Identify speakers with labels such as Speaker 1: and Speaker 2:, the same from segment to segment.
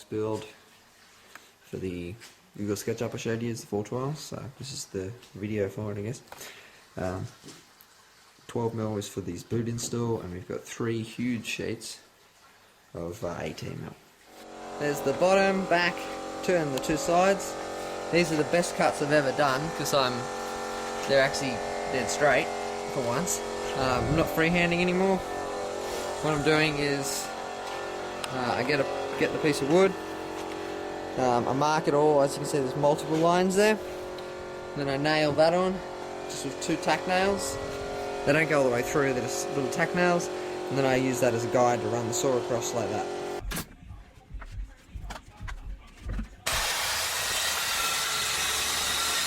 Speaker 1: build for the Google SketchUp I showed you is the 412, so this is the video for it, I guess. 12mm is for these boot install, and we've got 3 huge sheets of 18mm. There's the bottom, back, and the 2 sides. These are the best cuts I've ever done because they're actually dead straight for once. I'm not freehanding anymore. What I'm doing is I get the piece of wood. I mark it all. As you can see, there's multiple lines there. Then I nail that on just with 2 tack nails. They don't go all the way through, they're just little tack nails, and then I use that as a guide to run the saw across like that.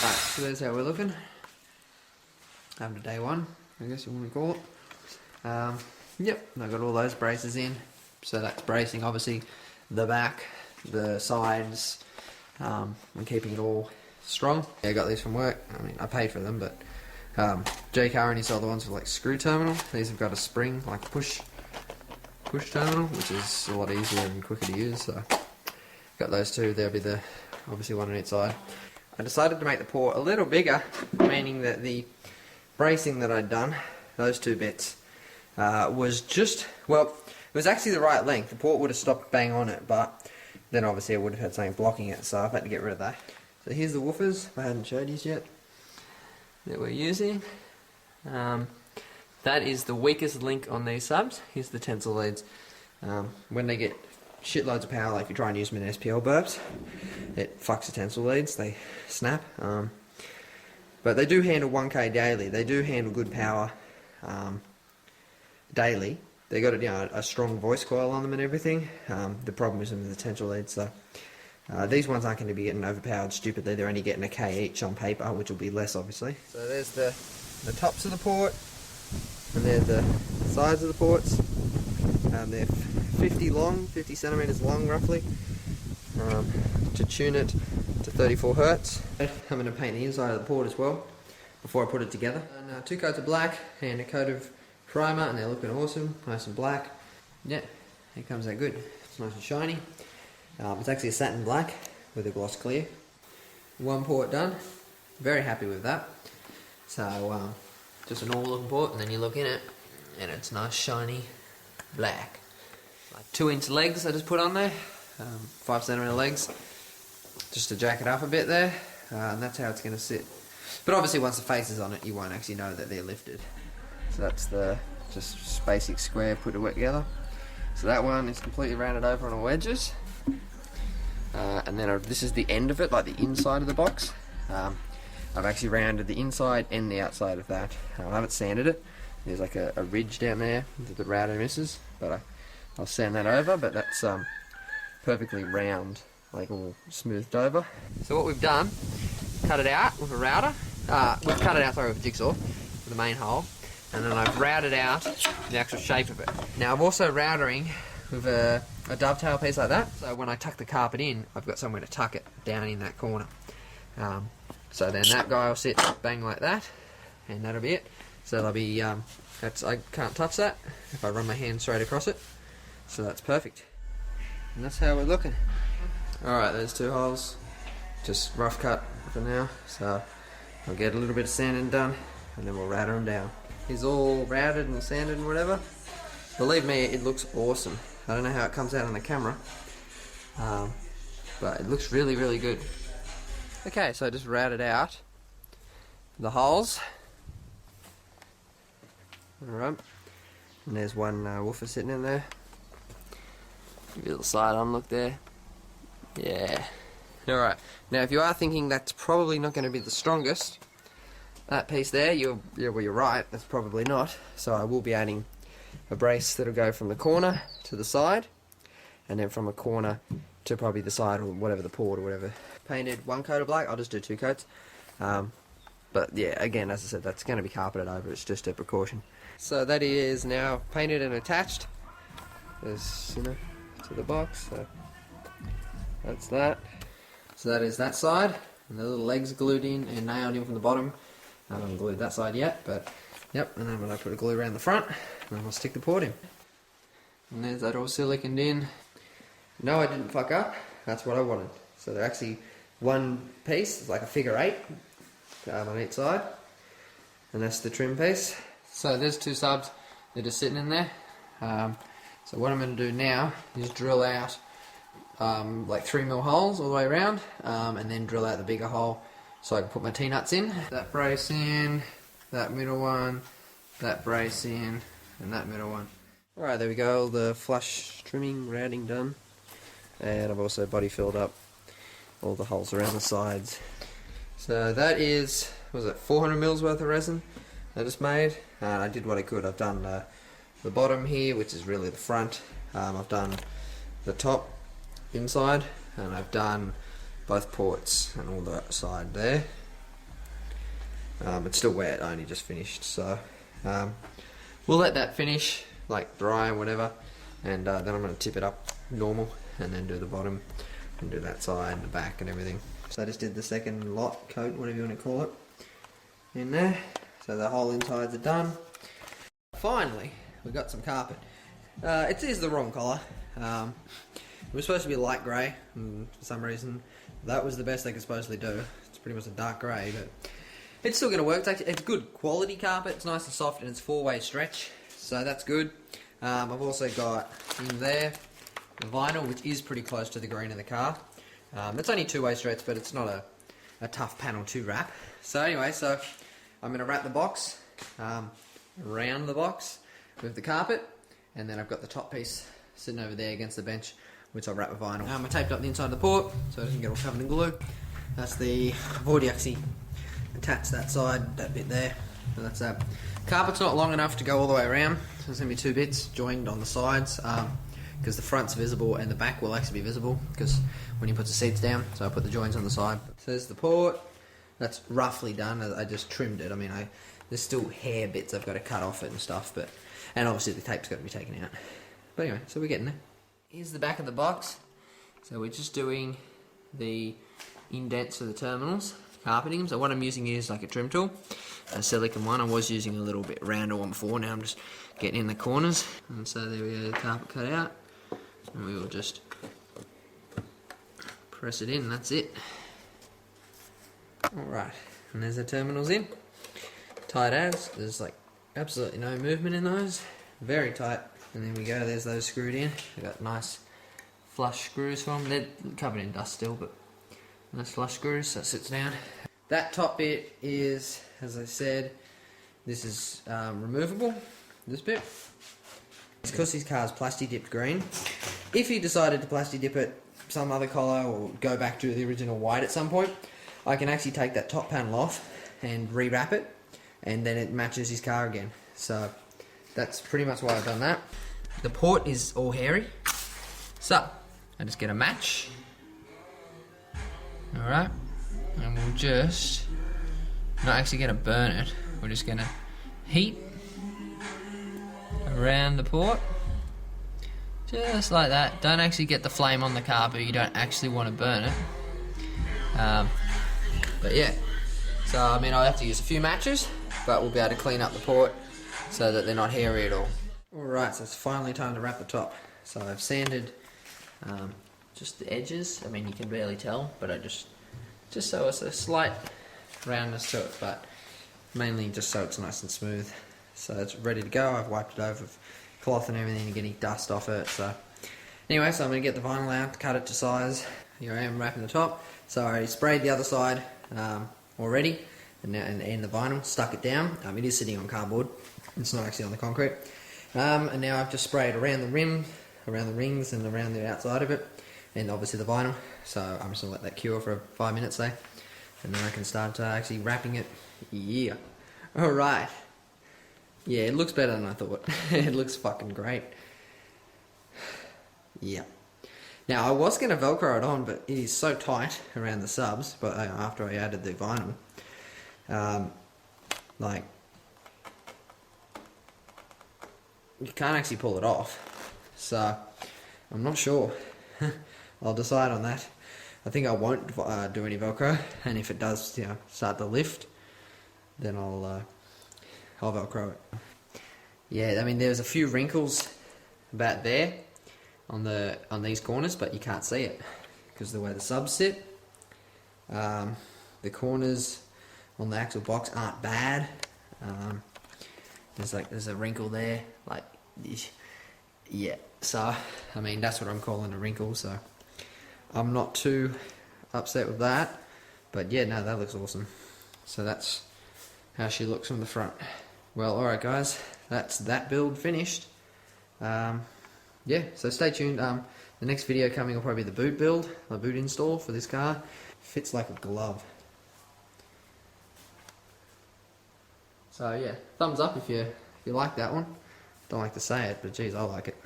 Speaker 1: Alright, so there's how we're looking. After day 1, I guess you want to call it. Yep, I got all those braces in. So that's bracing obviously the back, the sides, and keeping it all strong. Yeah, I got these from work. I mean, I paid for them, but JK only sold the ones with like screw terminal. These have got a spring, like push terminal, which is a lot easier and quicker to use. So got those 2. There'll be the obviously one on each side. I decided to make the port a little bigger, meaning that the bracing that I'd done, those 2 bits, was just, well, it was actually the right length. The port would have stopped bang on it, but then obviously I would have had something blocking it, so I've had to get rid of that. So here's the woofers, I hadn't showed you yet, that we're using. That is the weakest link on these subs. Here's the tensile leads. When they get shitloads of power, like if you try and use them in SPL burps, it fucks the tensile leads, they snap. But they do handle 1K daily. They do handle good power daily. They got a strong voice coil on them and everything. The problem is with the tensile leads. So these ones aren't going to be getting overpowered stupidly. They're only getting a K each on paper, which will be less obviously. So there's the tops of the port, and there's the sides of the ports. They're 50 centimeters long roughly, to tune it to 34 Hertz. I'm going to paint the inside of the port as well before I put it together. And 2 coats of black and a coat of primer, and they're looking awesome, nice and black. Yeah, it comes out good. It's nice and shiny. It's actually a satin black with a gloss clear. 1 port done. Very happy with that. So just a normal looking port, and then you look in it, and it's nice shiny black. Like 2-inch legs I just put on there, 5 centimeter legs, just to jack it up a bit there, and that's how it's going to sit. But obviously once the face is on it, you won't actually know that they're lifted. So that's the just basic square put together. So that one is completely rounded over on all edges, and then this is the end of it, like the inside of the box. I've actually rounded the inside and the outside of that. I haven't sanded it. There's like a ridge down there that the router misses, but I'll sand that over. But that's perfectly round, like all smoothed over. So what we've done, cut it out with a router. We've cut it out, sorry, with a jigsaw, with the main hole. And then I've routed out the actual shape of it. Now I'm also routering with a dovetail piece like that, so when I tuck the carpet in, I've got somewhere to tuck it down in that corner. So then that guy will sit bang like that, and that'll be it. So that'll be, I can't touch that if I run my hand straight across it. So that's perfect. And that's how we're looking. Alright, there's 2 holes. Just rough cut for now, so I'll get a little bit of sanding done, and then we'll router them down. He's all routed and sanded and whatever. Believe me, it looks awesome. I don't know how it comes out on the camera, but it looks really, really good. Okay, so I just routed out the holes. Alright, and there's 1 woofer sitting in there. Give you a little side on look there. Yeah. Alright, now if you are thinking that's probably not going to be the strongest, that piece there, you're right, that's probably not. So I will be adding a brace that'll go from the corner to the side, and then from a corner to probably the side or whatever, the port or whatever. Painted 1 coat of black, I'll just do 2 coats. But yeah, again, as I said, that's going to be carpeted over, it's just a precaution. So that is now painted and attached. There's, to the box, so that's that. So that is that side, and the little legs glued in and nailed in from the bottom. I haven't glued that side yet, but yep, and then when I put a glue around the front, and then I'll stick the port in. And there's that all siliconed in. No, I didn't fuck up. That's what I wanted. So they're actually one piece, it's like a figure 8 on each side, and that's the trim piece. So there's 2 subs, they're just sitting in there. So what I'm going to do now is drill out like 3mm holes all the way around, and then drill out the bigger hole so I can put my T-nuts in. That brace in, that middle one, that brace in, and that middle one. Alright, there we go, all the flush trimming, rounding done. And I've also body filled up all the holes around the sides. So that is, was it 400ml worth of resin I just made, and I did what I could. I've done the bottom here, which is really the front. I've done the top inside, and I've done both ports and all the side there. It's still wet, I only just finished, so we'll let that finish, like dry or whatever, and then I'm going to tip it up normal and then do the bottom and do that side and the back and everything. So I just did the second lot, coat, whatever you want to call it, in there. So the whole insides are done. Finally, we got some carpet. It is the wrong colour. It was supposed to be light grey, and for some reason that was the best they could supposedly do. It's pretty much a dark grey, but it's still going to work. It's good quality carpet, it's nice and soft, and it's 4-way stretch, so that's good. I've also got in there the vinyl, which is pretty close to the green in the car. It's only 2-way stretch, but it's not a tough panel to wrap. So anyway, so I'm going to wrap the box around the box with the carpet, and then I've got the top piece sitting over there against the bench, which I'll wrap with vinyl. I taped up the inside of the port so it doesn't get all covered in glue. That's the, I've already actually attached that side, that bit there, so that's that. Carpet's not long enough to go all the way around, so there's going to be 2 bits joined on the sides, because the front's visible and the back will actually be visible because when you put the seats down, so I put the joints on the side. So there's the port, that's roughly done. I just trimmed it. I mean, there's still hair bits I've got to cut off it and stuff, but, and obviously the tape's got to be taken out. But anyway, so we're getting there. Here's the back of the box. So we're just doing the indents for the terminals, carpeting. So what I'm using here is like a trim tool, a silicone one. I was using a little bit rounder one before, now I'm just getting in the corners. And so there we go, the carpet cut out. And we will just press it in, that's it. Alright, and there's the terminals in. Tight as, there's like absolutely no movement in those. Very tight. And there we go, there's those screwed in. They've got nice flush screws for them. They're covered in dust still, but nice flush screws, so it sits down. That top bit is, as I said, this is removable, this bit. It's because this car's plasti dipped green. If you decided to plasti dip it some other colour or go back to the original white at some point, I can actually take that top panel off and rewrap it, and then it matches his car again. So that's pretty much why I've done that. The port is all hairy, so I just get a match. Alright, and we'll just, not actually going to burn it, we're just going to heat around the port, just like that. Don't actually get the flame on the carpet, you don't actually want to burn it. But yeah, so I mean I'll have to use a few matches, but we'll be able to clean up the port so that they're not hairy at all. Alright, so it's finally time to wrap the top. So I've sanded just the edges. I mean you can barely tell, but I just so it's a slight roundness to it, but mainly just so it's nice and smooth. So it's ready to go. I've wiped it over with cloth and everything to get any dust off it. So anyway, so I'm going to get the vinyl out, cut it to size. Here I am wrapping the top. So I already sprayed the other side already, and now and the vinyl, stuck it down. It is sitting on cardboard. It's not actually on the concrete. And now I've just sprayed around the rim, around the rings and around the outside of it, and obviously the vinyl. So I'm just going to let that cure for 5 minutes there, and then I can start actually wrapping it. Yeah. Alright. Yeah, it looks better than I thought. It looks fucking great. Yeah. Now I was going to Velcro it on, but it is so tight around the subs, but after I added the vinyl, like, you can't actually pull it off. So, I'm not sure. I'll decide on that. I think I won't do any Velcro, and if it does, you know, start to lift, then I'll Velcro it. Yeah, I mean there's a few wrinkles about there on these corners, but you can't see it because of the way the subs sit. The corners on the axle box aren't bad. There's a wrinkle there, like, yeah. So I mean, that's what I'm calling a wrinkle. So I'm not too upset with that. But yeah, no, that looks awesome. So that's how she looks from the front. Well, alright guys, that's that build finished. Yeah, so stay tuned. The next video coming will probably be the boot build, the boot install for this car. Fits like a glove. So yeah, thumbs up if you like that one. Don't like to say it, but geez, I like it.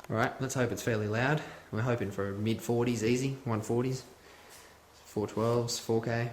Speaker 1: Alright, let's hope it's fairly loud. We're hoping for mid 40s easy, 140s, 412s, 4K.